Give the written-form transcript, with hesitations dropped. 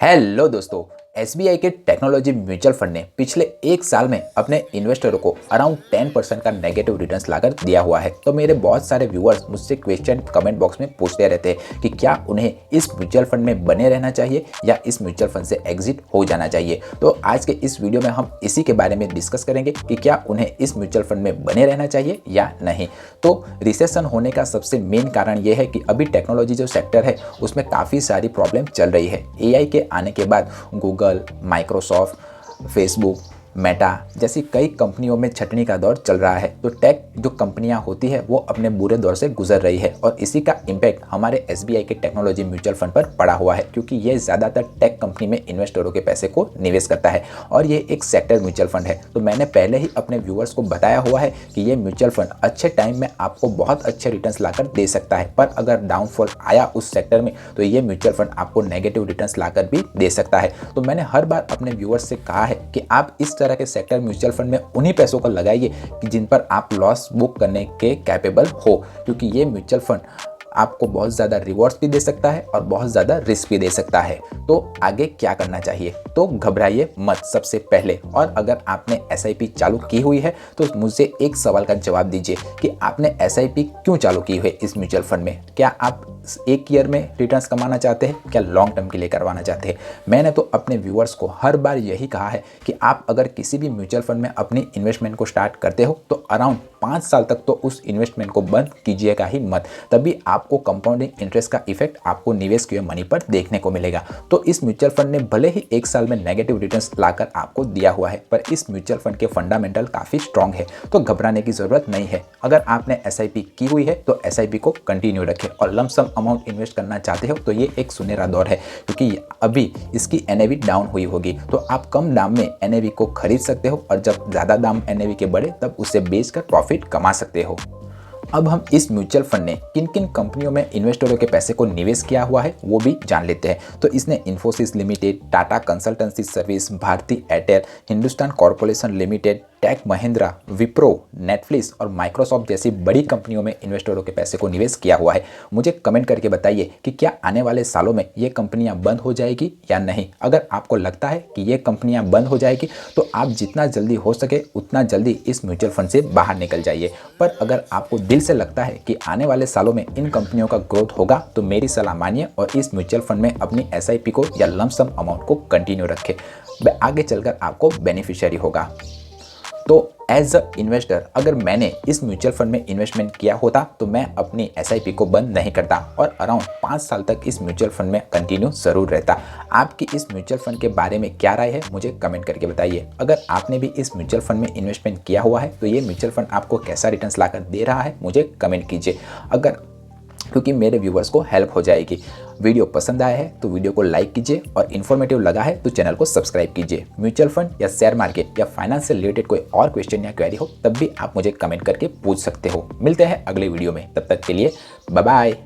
Hello दोस्तों। SBI के technology mutual fund ने पिछले एक साल में अपने इन्वेस्टरों को अराउंड 10% का नेगेटिव रिटर्न्स लाकर दिया हुआ है। तो मेरे बहुत सारे व्यूअर्स मुझसे क्वेश्चन कमेंट बॉक्स में पूछते रहते हैं कि क्या उन्हें इस म्यूचुअल फंड में बने रहना चाहिए या इस म्यूचुअल फंड से एग्जिट हो जाना चाहिए। तो आज के इस वीडियो में हम इसी के बारे में डिस्कस करेंगे कि क्या उन्हें इस म्यूचुअल फंड में बने रहना चाहिए या नहीं। तो रिसेशन होने का सबसे मेन कारण यह है कि अभी टेक्नोलॉजी जो सेक्टर है उसमें काफ़ी सारी प्रॉब्लम चल रही है। एआई के आने के बाद गूगल, माइक्रोसॉफ्ट, फेसबुक, मेटा जैसी कई कंपनियों में छटनी का दौर चल रहा है। तो टेक जो कंपनियां होती है वो अपने बुरे दौर से गुजर रही है और इसी का इम्पैक्ट हमारे एसबीआई के टेक्नोलॉजी म्यूचुअल फंड पर पड़ा हुआ है, क्योंकि ये ज़्यादातर टेक कंपनी में इन्वेस्टरों के पैसे को निवेश करता है और ये एक सेक्टर म्यूचुअल फंड है। तो मैंने पहले ही अपने व्यूअर्स को बताया हुआ है कि ये म्यूचुअल फंड अच्छे टाइम में आपको बहुत अच्छे रिटर्न्स लाकर दे सकता है, पर अगर डाउनफॉल आया उस सेक्टर में तो ये म्यूचुअल फंड आपको नेगेटिव रिटर्न्स लाकर भी दे सकता है। तो मैंने हर बार अपने व्यूअर्स से कहा है कि आप इस तरह के सेक्टर म्यूचुअल फंड में उन्हीं पैसों को लगाइए कि जिन पर आप लॉस बुक करने के कैपेबल हो, क्योंकि ये म्यूचुअल फंड आपको बहुत ज़्यादा रिवॉर्ड्स भी दे सकता है और बहुत ज़्यादा रिस्क भी दे सकता है। तो आगे क्या करना चाहिए? तो घबराइए मत सबसे पहले। और अगर आपने एसआईपी चालू की हुई है तो मुझसे एक सवाल का जवाब दीजिए कि आपने एसआईपी क्यों चालू की हुई है इस म्यूचुअल फंड में। क्या आप एक ईयर में रिटर्न्स कमाना चाहते हैं, क्या लॉन्ग टर्म के लिए करवाना चाहते हैं? मैंने तो अपने व्यूअर्स को हर बार यही कहा है कि आप अगर किसी भी म्यूचुअल फंड में अपनी इन्वेस्टमेंट को स्टार्ट करते हो तो अराउंड 5 साल तक तो उस इन्वेस्टमेंट को बंद कीजिएगा ही मत, तभी आपको कंपाउंडिंग इंटरेस्ट का इफेक्ट आपको निवेश किए मनी पर देखने को मिलेगा। तो इस म्यूचुअल फंड ने भले ही एक साल में नेगेटिव रिटर्न्स लाकर आपको दिया हुआ है, पर इस म्यूचुअल फंड के फंडामेंटल काफ़ी स्ट्रांग है, तो घबराने की ज़रूरत नहीं है। अगर आपने एसआईपी की हुई है तो एसआईपी को कंटिन्यू रखें और लमसम अमाउंट इन्वेस्ट करना चाहते हो तो ये एक सुनहरा दौर है, क्योंकि अभी इसकी एनएवी डाउन हुई होगी तो आप कम दाम में एनएवी को खरीद सकते हो और जब ज़्यादा दाम एनएवी के बढ़े तब उसे बेचकर प्रॉफिट कमा सकते हो। अब हम इस म्यूचुअल फंड ने किन किन कंपनियों में इन्वेस्टरों के पैसे को निवेश किया हुआ है वो भी जान लेते हैं। तो इसने Infosys limited, Tata consultancy service, Bharti Airtel, Hindustan corporation limited, tech Mahindra, Wipro, Netflix और माइक्रोसॉफ्ट जैसी बड़ी कंपनियों में इन्वेस्टरों के पैसे को निवेश किया हुआ है। मुझे कमेंट करके बताइए कि क्या आने वाले सालों में ये कंपनियां बंद हो जाएगी या नहीं। अगर आपको लगता है कि ये कंपनियां बंद हो जाएगी तो आप जितना जल्दी हो सके उतना जल्दी इस म्यूचुअल फंड से बाहर निकल जाइए। पर अगर आपको दिल से लगता है कि आने वाले सालों में इन कंपनियों का ग्रोथ होगा तो मेरी सलाह मानिए और इस म्यूचुअल फंड में अपनी एसआईपी को या लमसम अमाउंट को कंटिन्यू रखें। आगे चलकर आपको बेनिफिशियरी होगा। तो एज अ इन्वेस्टर अगर मैंने इस म्यूचुअल फंड में इन्वेस्टमेंट किया होता तो मैं अपनी एसआईपी को बंद नहीं करता और अराउंड 5 साल तक इस म्यूचुअल फंड में कंटिन्यू जरूर रहता। आपकी इस म्यूचुअल फंड के बारे में क्या राय है मुझे कमेंट करके बताइए। अगर आपने भी इस म्यूचुअल फंड में इन्वेस्टमेंट किया हुआ है तो ये म्यूचुअल फंड आपको कैसा रिटर्न्स लाकर दे रहा है मुझे कमेंट कीजिए, क्योंकि मेरे व्यूवर्स को हेल्प हो जाएगी। वीडियो पसंद आया है तो वीडियो को लाइक कीजिए और इन्फॉर्मेटिव लगा है तो चैनल को सब्सक्राइब कीजिए। म्यूचुअल फंड या शेयर मार्केट या फाइनेंस से रिलेटेड कोई और क्वेश्चन या क्वेरी हो तब भी आप मुझे कमेंट करके पूछ सकते हो। मिलते हैं अगले वीडियो में, तब तक के लिए बाय बाय।